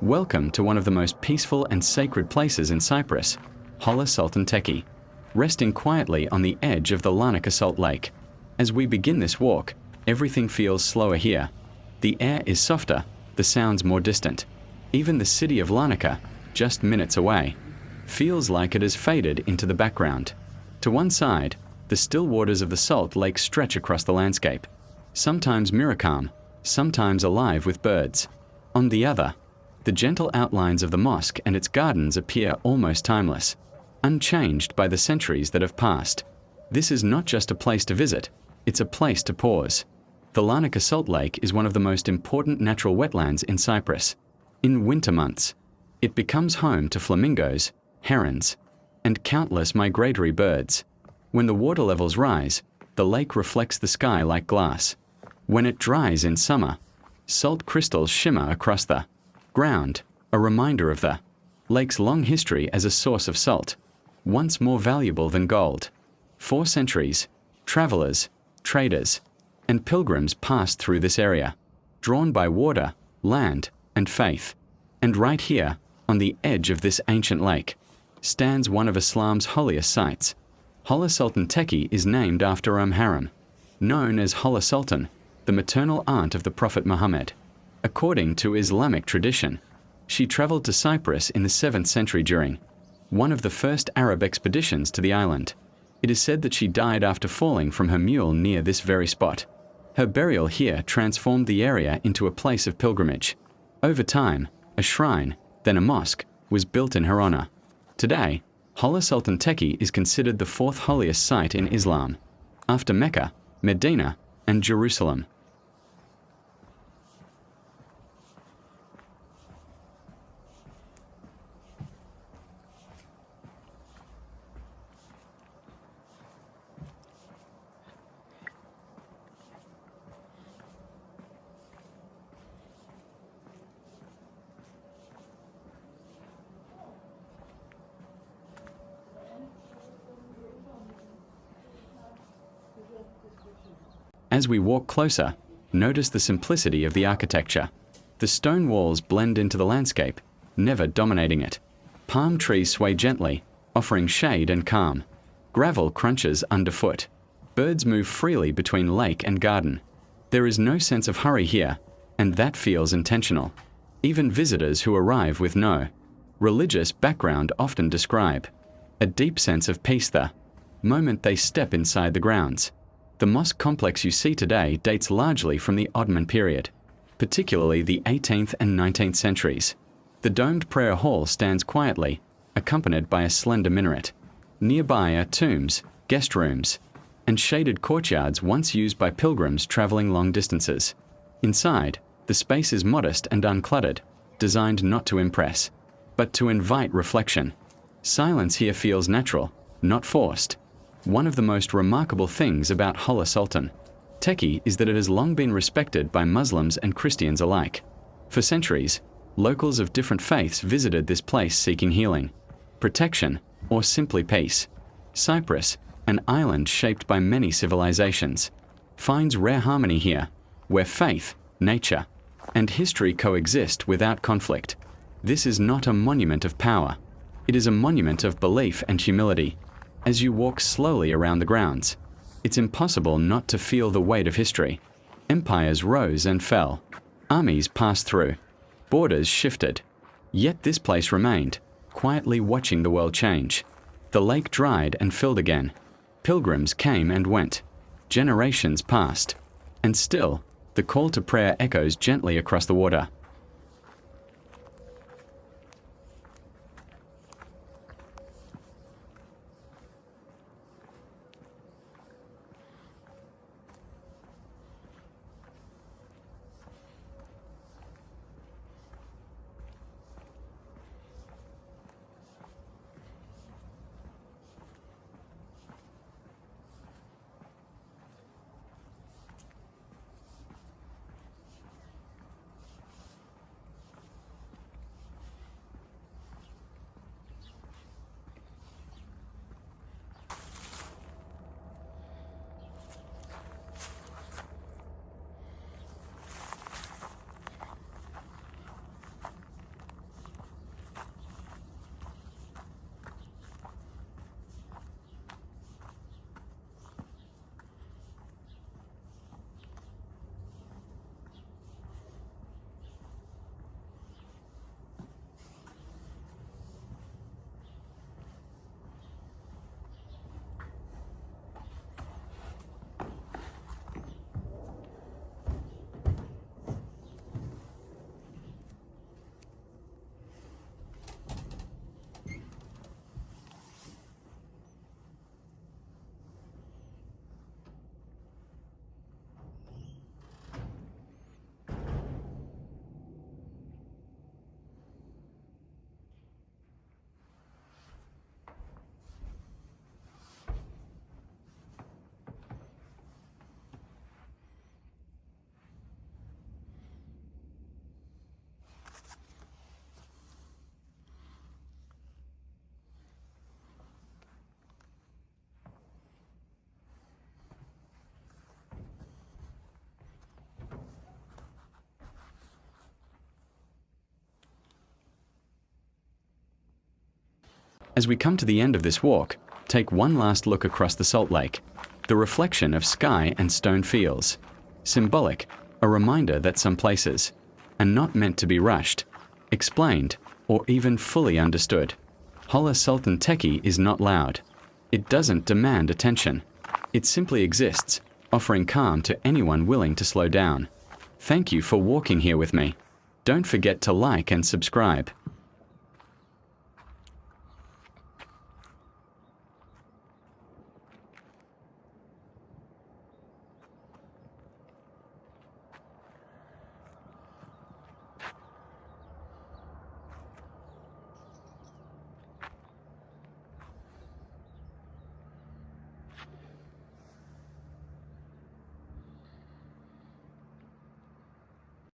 Welcome to one of the most peaceful and sacred places in Cyprus, Hala Sultan Tekke, resting quietly on the edge of the Larnaca Salt Lake. As we begin this walk, everything feels slower here. The air is softer, the sounds more distant. Even the city of Larnaca, just minutes away, feels like it has faded into the background. To one side, the still waters of the Salt Lake stretch across the landscape, sometimes mirror calm, sometimes alive with birds. On the other, the gentle outlines of the mosque and its gardens appear almost timeless, unchanged by the centuries that have passed. This is not just a place to visit, it's a place to pause. The Larnaca Salt Lake is one of the most important natural wetlands in Cyprus. In winter months, it becomes home to flamingos, herons, and countless migratory birds. When the water levels rise, the lake reflects the sky like glass. When it dries in summer, salt crystals shimmer across the ground, a reminder of the lake's long history as a source of salt, once more valuable than gold. For centuries, travelers, traders, and pilgrims passed through this area, drawn by water, land, and faith. And right here, on the edge of this ancient lake, stands one of Islam's holiest sites. Hala Sultan Tekke is named after Haram, known as Hala Sultan, the maternal aunt of the Prophet Muhammad. According to Islamic tradition, she traveled to Cyprus in the 7th century during one of the first Arab expeditions to the island. It is said that she died after falling from her mule near this very spot. Her burial here transformed the area into a place of pilgrimage. Over time, a shrine, then a mosque, was built in her honor. Today, Hala Sultan Tekke is considered the 4th holiest site in Islam, after Mecca, Medina, and Jerusalem. As we walk closer, notice the simplicity of the architecture. The stone walls blend into the landscape, never dominating it. Palm trees sway gently, offering shade and calm. Gravel crunches underfoot. Birds move freely between lake and garden. There is no sense of hurry here, and that feels intentional. Even visitors who arrive with no religious background often describe a deep sense of peace the moment they step inside the grounds. The mosque complex you see today dates largely from the Ottoman period, particularly the 18th and 19th centuries. The domed prayer hall stands quietly, accompanied by a slender minaret. Nearby are tombs, guest rooms, and shaded courtyards once used by pilgrims traveling long distances. Inside, the space is modest and uncluttered, designed not to impress, but to invite reflection. Silence here feels natural, not forced. One of the most remarkable things about Hala Sultan Tekke is that it has long been respected by Muslims and Christians alike. For centuries, locals of different faiths visited this place seeking healing, protection, or simply peace. Cyprus, an island shaped by many civilizations, finds rare harmony here, where faith, nature, and history coexist without conflict. This is not a monument of power. It is a monument of belief and humility. As you walk slowly around the grounds, it's impossible not to feel the weight of history. Empires rose and fell. Armies passed through. Borders shifted. Yet this place remained, quietly watching the world change. The lake dried and filled again. Pilgrims came and went. Generations passed. And still, the call to prayer echoes gently across the water. As we come to the end of this walk, take one last look across the salt lake, the reflection of sky and stone fields. Symbolic, a reminder that some places are not meant to be rushed, explained, or even fully understood. Hala Sultan Tekke is not loud. It doesn't demand attention. It simply exists, offering calm to anyone willing to slow down. Thank you for walking here with me. Don't forget to like and subscribe.